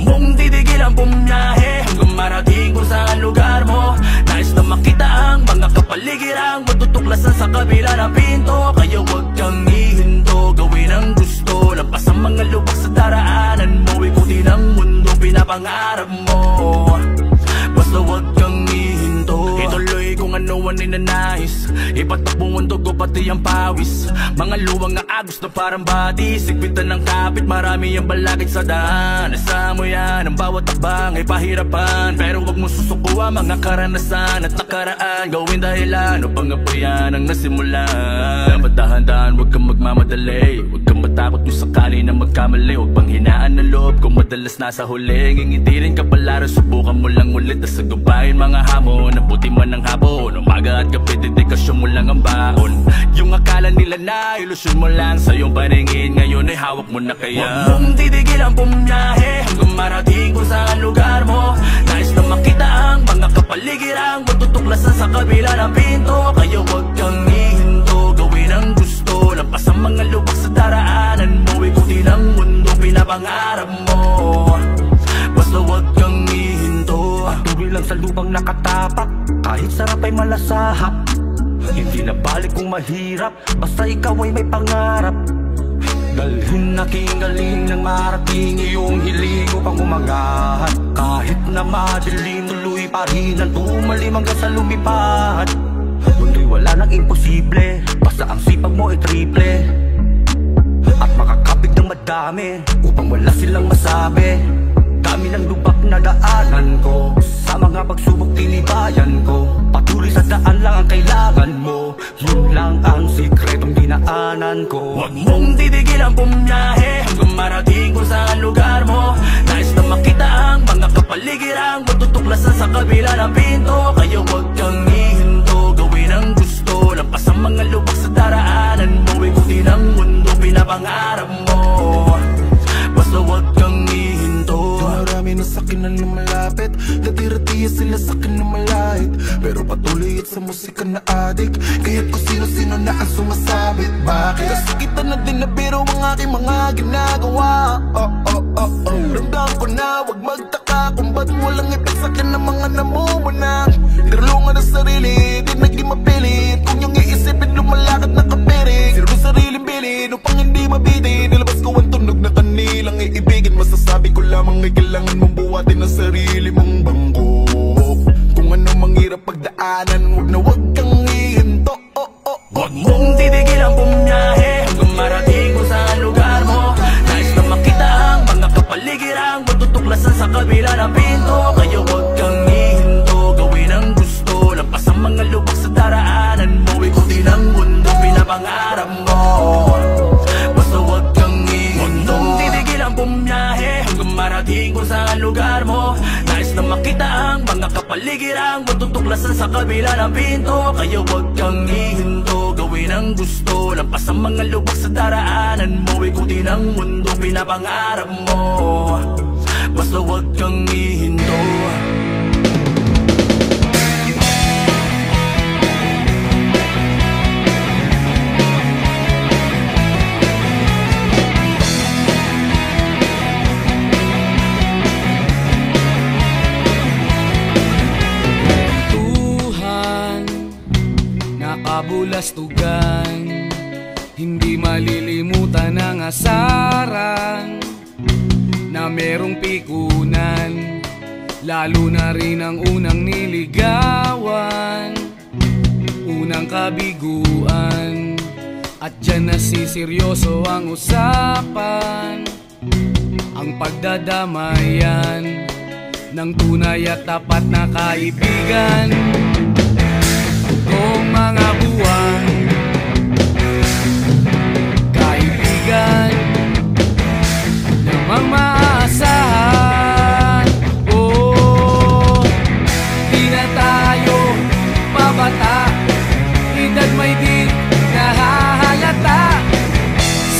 mong titigil ang bumiyahe hanggang marating kung saan lugar mo. Nais na makita ang mga kapaligirang matutuklasan sa kabila ng pinto. Kaya huwag kang hihinto, gawin ang gusto. Lampas ang mga lubak sa daraanan mo, ikutin ang mundo pinapangarap mo. Basta huwag kang hihinto, ituloy kung ano ang ninanais. Ipatakbo ang dugo pati ang pawis, mga luwang na agos na parang body. Sigpitan ng kapit, marami ang balakid sa daan. Nasa mo yan, ang bawat takbang ay pahirapan. Pero huwag mo susuko ang mga karanasan at nakaraan. Gawin dahilan upang apoyan ang nasimulan. Dapat dahan-dahan, huwag kang magmamadali. Huwag kang matakot kung sakali na magkamali. Huwag pang hinaan ng loob kung madalas nasa huli. Ngingitirin ka pala, subukan mo lang ulit. Nasagubayin mga hamon, nabuti man ng hapon. Umaga at gabi, dedikasyon mo lang ang baon. Yung akala nila na ilusyon mo lang sa iyong paningin, ngayon ay hawak mo na kaya. Huwag mong titigil ang bumiyahe hanggang marating kung saan lugar mo. Nais na makita ang mga kapaligirang matutuklasan sa kabila ng pinto. Kaya huwag kang hihinto, gawin ang gusto. Lampas ang mga lubak sa daraanan mo, ikutin ang mundo pinapangarap mo. Basta huwag kang hihinto, patuloy lang sa lubang nakatapak. Kahit sarap ay malasahap, hindi na balik kung mahirap, basta ikaw ay may pangarap. Dalhin aking galing ng marating iyong hiling upang umangat. Kahit na madilim, tuloy pa rin ang tumalim hanggang sa lumipad. Mundo'y wala nang imposible, basta ang sipag mo ay triple. At makakapit ng madami upang wala silang masabi. Dami ng lubak na daanan ko, sa mga pagsubok tinibayan ko. Patuloy sa daan lang ang kailangan mo, yun lang ang sikretong dinaanan ko. Huwag mong titigil ang bumiyahe hanggang marating kung saan lugar mo. Nais na makita ang mga kapaligirang matutuklasan sa kabila ng pinto. Kaya huwag kang hihinto, gawin ang gusto. Lampas ang mga lubak sa daraanan mo, ikutin ang mundo pinapangarap mo. Basta huwag kang hihinto. Marami na sakin na lumalapit, dati-ratiya sila sakin na malait. Pero patuloy at sa musika na adik, kaya't kung sino-sino na ang sumasabit. Bakit? Kasakitan na din na biro ang aking mga ginagawa. Ramdam ko na wag magtaka kung ba't walang epek sakin ng mga namumunan. Nirulungan ang sarili, di naging mapilit. Kung yung iisipin lumalakad na kapiring, siro sariling bilin upang hindi mabiti. Nilabas ko ang tunog na kanilang iibigin. Masasabi ko lamang ay kailangan mong buhatin ang sarili mong bangko. Kung ano manghirap pagdaanan, wag kang hihinto. Huwag mong titigil ang bumiyahe hanggang marating kung saan lugar mo. Nais na makita ang mga kapaligirang matutuklasan sa kabila ng pinto. Kaya huwag kang hihinto, gawin ang gusto. Lampas ang mga lubak sa daraanan mo, ikutin ang mundo pinapangarap mo. Basta huwag kang hihinto, huwag mong titigil ang bumiyahe hanggang marating kung saan lugar mo. Nais na makita ang mga kapaligirang matutuklasan sa kabila ng pinto. Kaya huwag kang hihinto, gawin ang gusto. Lampas ang mga lubak sa daraanan mo, ikutin ang mundo pinapangarap mo. Basta huwag kang hihinto. Kabulastugan, hindi malilimutan ang asaran na merong pikunan, lalo na rin ang unang niligawan, unang kabiguan. At dyan nasiseryoso ang usapan, ang pagdadamayan ng tunay at tapat na kaibigan. Kung mga buwan, kaibigan, namang maaasahan. Di na tayo pabata, edad may di nahahalata.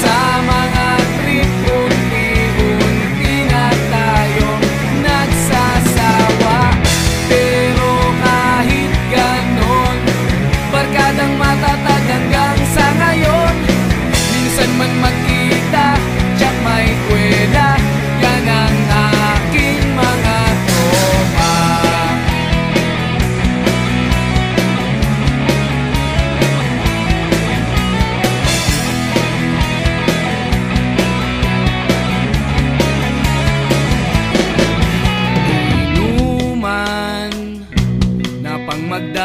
Sa mga trip, unti-unti na tayo nagsasawa. Pero kahit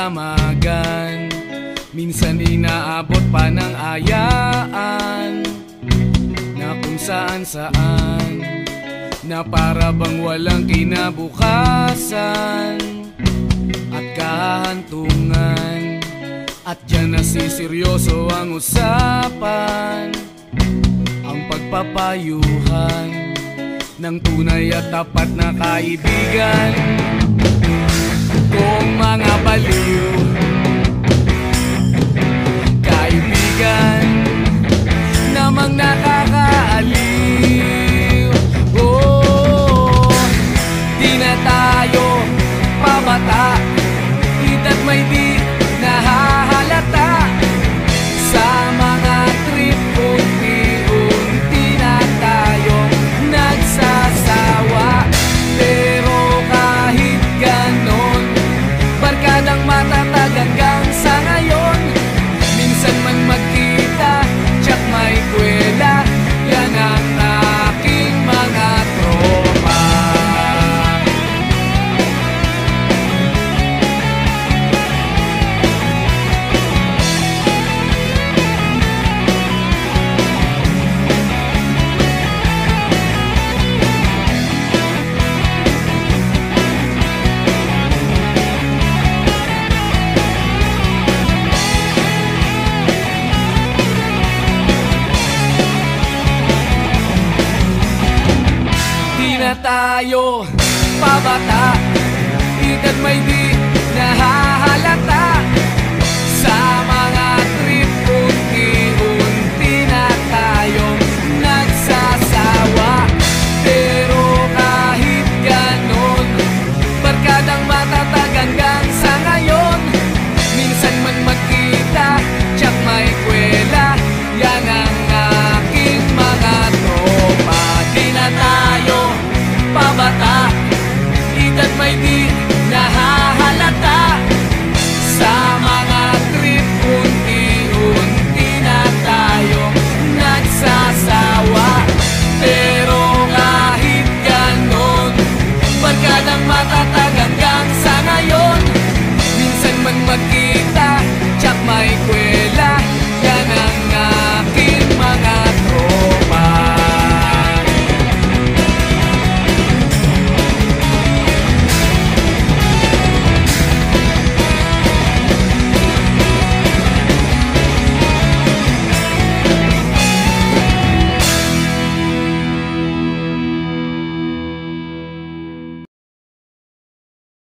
damagan. Minsan inaabot pa ng ayaan na kung saan-saan, na para bang walang kinabukasan at kahantungan. At dyan nasiseryoso ang usapan, ang pagpapayuhan ng tunay at tapat na kaibigan. Kung mga baliw, kaibigan namang nakakaaliw. Oh, di na tayo pabata, edad may di nahahalata. Sa mga trip unti-unti na tayong nagsasawa. Pero kahit ganon, barkadang matatag hanggang sa ngayon. Minsan man magkita, tsak may kwela, yan ang aking mga tropa. Di na tayo pabata, edad may di